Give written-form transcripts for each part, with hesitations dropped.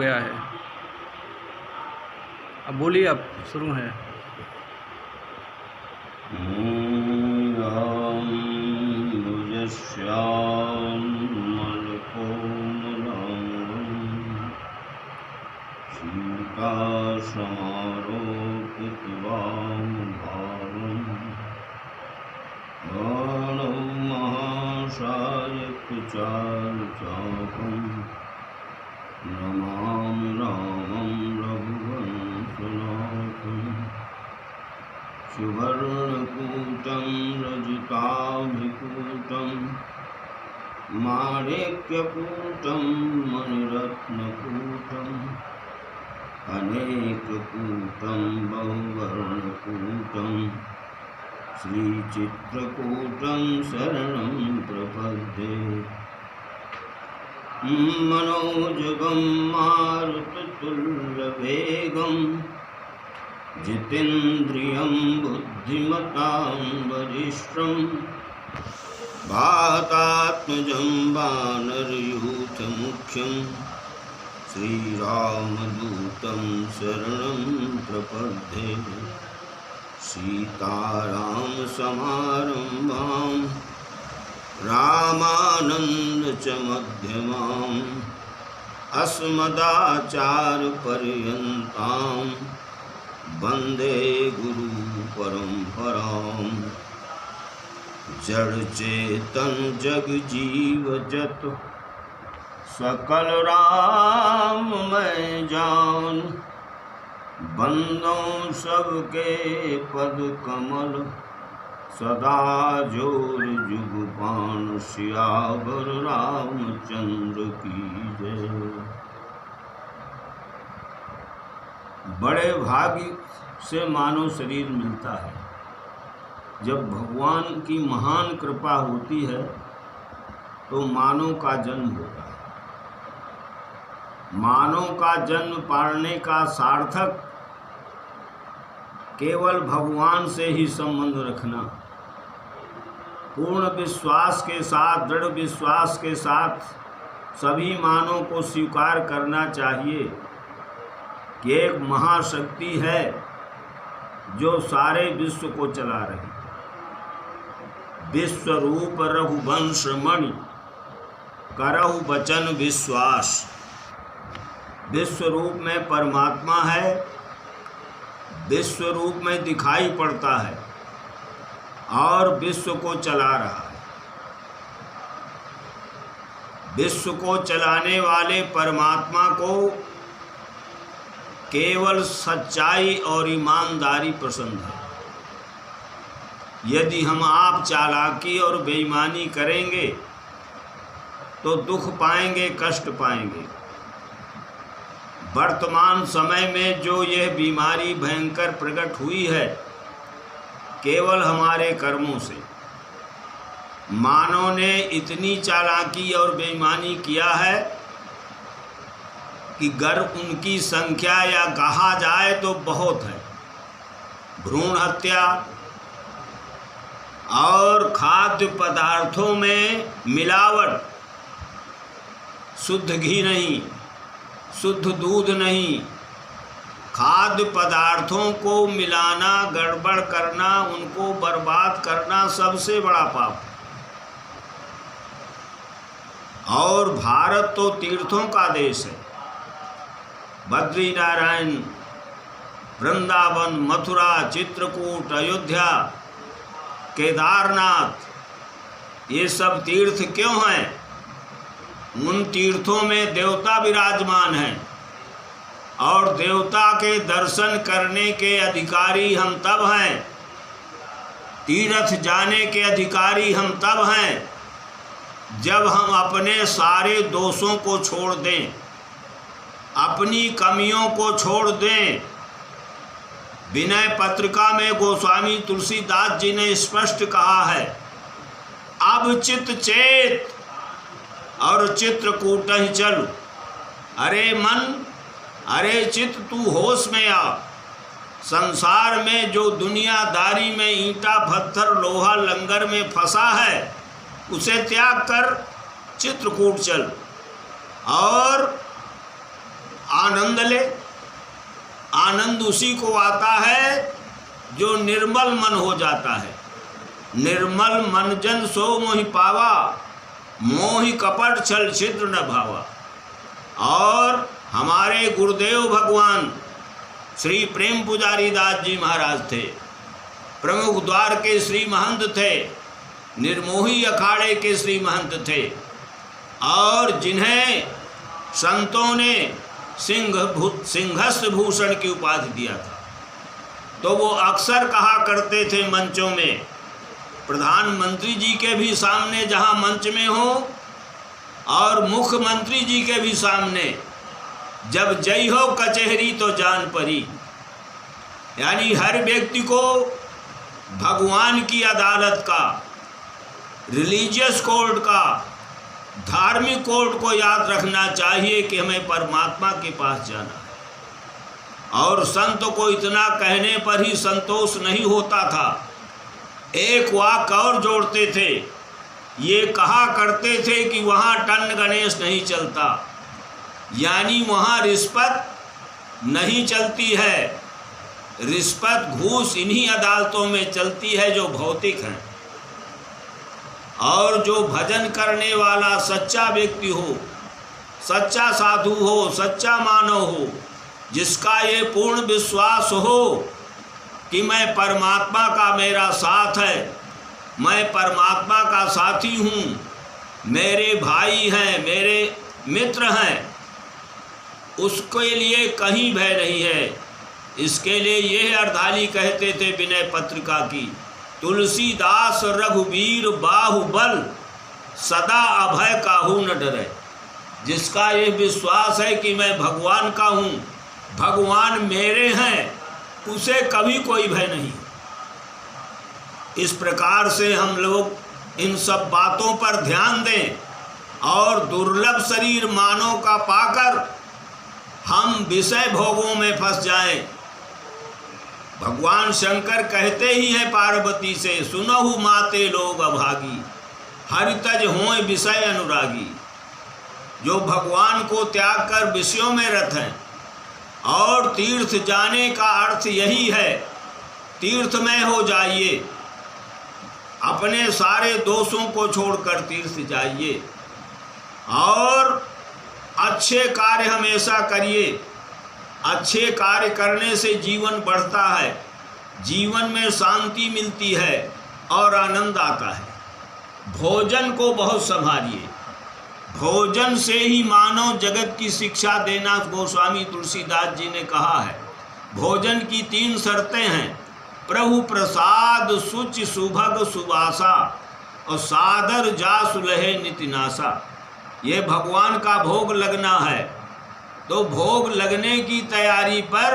गया है। अब बोलिए, अब शुरू है। नमामि रामं रघुवंशनाथं सुवर्णकूटं रजताभिकूटं माणिक्यकूटं मणिरत्नकूटम् अनेककूटं बहुवर्णकूटं श्रीचित्रकूटं शरणं प्रपद्ये। मनोजवं मारुततुल्यवेगं जितेन्द्रियं बुद्धिमतां वरिष्ठं वातात्मजं वानरयूथमुख्यं श्रीरामदूतं शरणं प्रपद्ये। सीतारामसमारम्भां रामानन्दमध्यमाम् अस्मदाचार्यपर्यन्तां वन्दे गुरुपरम्पराम्। जड़चेतन जगजीवजत सकल राममय जान। बंदों सबके पद कमल सदा जोर जुगपान। सियावर रामचंद्र की जय। बड़े भाग्य से मानव शरीर मिलता है। जब भगवान की महान कृपा होती है तो मानव का जन्म होता है। मानव का जन्म पाने का सार्थक केवल भगवान से ही संबंध रखना, पूर्ण विश्वास के साथ, दृढ़ विश्वास के साथ सभी मानव को स्वीकार करना चाहिए कि एक महाशक्ति है जो सारे विश्व को चला रही। विश्वरूप रघुवंश मणि करहु बचन विश्वास। विश्व रूप में परमात्मा है, विश्व रूप में दिखाई पड़ता है और विश्व को चला रहा है। विश्व को चलाने वाले परमात्मा को केवल सच्चाई और ईमानदारी पसंद है। यदि हम आप चालाकी और बेईमानी करेंगे तो दुख पाएंगे, कष्ट पाएंगे। वर्तमान समय में जो यह बीमारी भयंकर प्रकट हुई है, केवल हमारे कर्मों से। मानव ने इतनी चालाकी और बेईमानी किया है कि गर उनकी संख्या या कहा जाए तो बहुत है। भ्रूण हत्या और खाद्य पदार्थों में मिलावट, शुद्ध घी नहीं, शुद्ध दूध नहीं, खाद्य पदार्थों को मिलाना, गड़बड़ करना, उनको बर्बाद करना सबसे बड़ा पाप। और भारत तो तीर्थों का देश है। बद्री नारायण, वृंदावन, मथुरा, चित्रकूट, अयोध्या, केदारनाथ, ये सब तीर्थ क्यों हैं? उन तीर्थों में देवता विराजमान हैं और देवता के दर्शन करने के अधिकारी हम तब हैं, तीर्थ जाने के अधिकारी हम तब हैं जब हम अपने सारे दोषों को छोड़ दें, अपनी कमियों को छोड़ दें। विनय पत्रिका में गोस्वामी तुलसीदास जी ने स्पष्ट कहा है, अब चित चेत और चित्रकूट ही चल। अरे मन, अरे चित, तू होश में आ। संसार में जो दुनियादारी में ईंटा पत्थर लोहा लंगर में फंसा है उसे त्याग कर चित्रकूट चल और आनंद ले। आनंद उसी को आता है जो निर्मल मन हो जाता है। निर्मल मन जन सो मोहि पावा, मोहि कपट छल छिद्र न भावा। और हमारे गुरुदेव भगवान श्री प्रेम पुजारी दास जी महाराज थे, प्रमुख द्वार के श्री महंत थे, निर्मोही अखाड़े के श्री महंत थे, और जिन्हें संतों ने सिंहस्थ भूषण की उपाधि दिया था। तो वो अक्सर कहा करते थे मंचों में, प्रधानमंत्री जी के भी सामने जहाँ मंच में हो और मुख्यमंत्री जी के भी सामने, जब जय हो कचहरी तो जान परी। यानी हर व्यक्ति को भगवान की अदालत का, रिलीजियस कोर्ट का, धार्मिक कोर्ट को याद रखना चाहिए कि हमें परमात्मा के पास जाना है। और संत को इतना कहने पर ही संतोष नहीं होता था, एक वाक्य और जोड़ते थे। ये कहा करते थे कि वहाँ टन गणेश नहीं चलता, यानी वहाँ रिश्वत नहीं चलती है। रिश्वत घूस इन्हीं अदालतों में चलती है जो भौतिक हैं। और जो भजन करने वाला सच्चा व्यक्ति हो, सच्चा साधु हो, सच्चा मानव हो, जिसका ये पूर्ण विश्वास हो कि मैं परमात्मा का मेरा साथ है, मैं परमात्मा का साथी हूँ, मेरे भाई हैं, मेरे मित्र हैं, उसके लिए कहीं भय नहीं है। इसके लिए यह अर्धाली कहते थे विनय पत्रिका की, तुलसीदास रघुवीर बाहुबल, सदा अभय काहू न डरे। जिसका ये विश्वास है कि मैं भगवान का हूँ, भगवान मेरे हैं, उसे कभी कोई भय नहीं। इस प्रकार से हम लोग इन सब बातों पर ध्यान दें और दुर्लभ शरीर मानव का पाकर हम विषय भोगों में फंस जाएं। भगवान शंकर कहते ही हैं पार्वती से, सुनहु माते लोग अभागी, हरितज हों विषय अनुरागी। जो भगवान को त्याग कर विषयों में रत हैं, और तीर्थ जाने का अर्थ यही है, तीर्थमय हो जाइए, अपने सारे दोषों को छोड़कर तीर्थ जाइए और अच्छे कार्य हमेशा करिए। अच्छे कार्य करने से जीवन बढ़ता है, जीवन में शांति मिलती है और आनंद आता है। भोजन को बहुत संभालिए, भोजन से ही मानव जगत की शिक्षा देना गोस्वामी तुलसीदास जी ने कहा है। भोजन की 3 शर्तें हैं, प्रभु प्रसाद, शुचि सुभग सुवासा और सादर जा सुलहे नितिनासा। ये भगवान का भोग लगना है। तो भोग लगने की तैयारी पर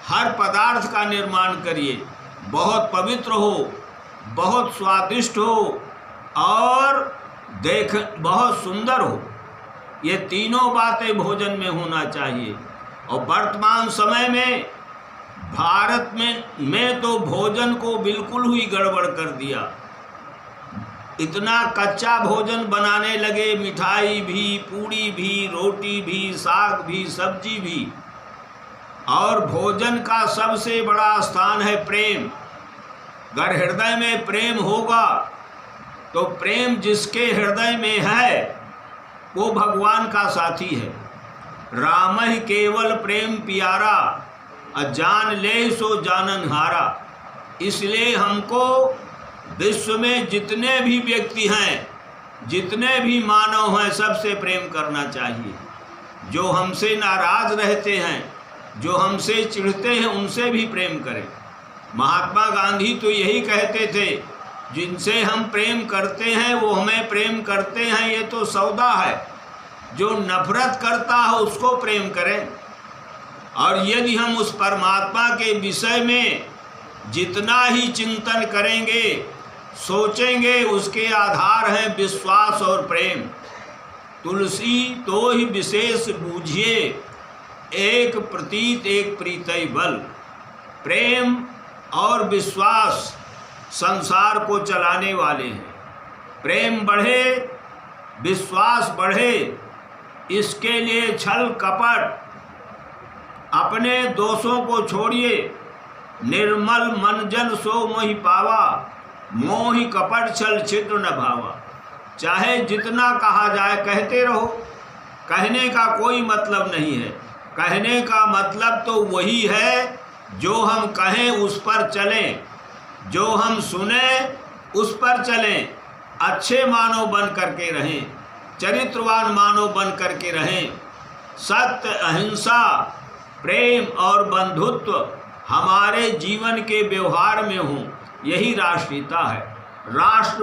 हर पदार्थ का निर्माण करिए, बहुत पवित्र हो, बहुत स्वादिष्ट हो और बहुत सुंदर हो। ये तीनों बातें भोजन में होना चाहिए। और वर्तमान समय में भारत में तो भोजन को बिल्कुल ही गड़बड़ कर दिया। इतना कच्चा भोजन बनाने लगे, मिठाई भी, पूड़ी भी, रोटी भी, साग भी, सब्जी भी। और भोजन का सबसे बड़ा स्थान है प्रेम। अगर हृदय में प्रेम होगा तो प्रेम जिसके हृदय में है वो भगवान का साथी है। राम ही केवल प्रेम प्यारा, अजान ले सो जानन हारा। इसलिए हमको विश्व में जितने भी व्यक्ति हैं, जितने भी मानव हैं, सबसे प्रेम करना चाहिए। जो हमसे नाराज रहते हैं, जो हमसे चिढ़ते हैं, उनसे भी प्रेम करें। महात्मा गांधी तो यही कहते थे, जिनसे हम प्रेम करते हैं वो हमें प्रेम करते हैं, ये तो सौदा है। जो नफरत करता है उसको प्रेम करें। और यदि हम उस परमात्मा के विषय में जितना ही चिंतन करेंगे, सोचेंगे, उसके आधार है विश्वास और प्रेम। तुलसी तो ही विशेष बूझिए, एक प्रतीत एक प्रीतय बल। प्रेम और विश्वास संसार को चलाने वाले हैं। प्रेम बढ़े, विश्वास बढ़े, इसके लिए छल कपट अपने दोषों को छोड़िए, निर्मल मन जन सो मोहि पावा, मोहि कपट छल छिद्र न भावा। चाहे जितना कहा जाए कहते रहो, कहने का कोई मतलब नहीं है। कहने का मतलब तो वही है जो हम कहें उस पर चलें, जो हम सुने उस पर चलें, अच्छे मानव बन करके रहें, चरित्रवान मानव बन करके रहें। सत्य, अहिंसा, प्रेम और बंधुत्व हमारे जीवन के व्यवहार में हो, यही राष्ट्रीयता है। राष्ट्र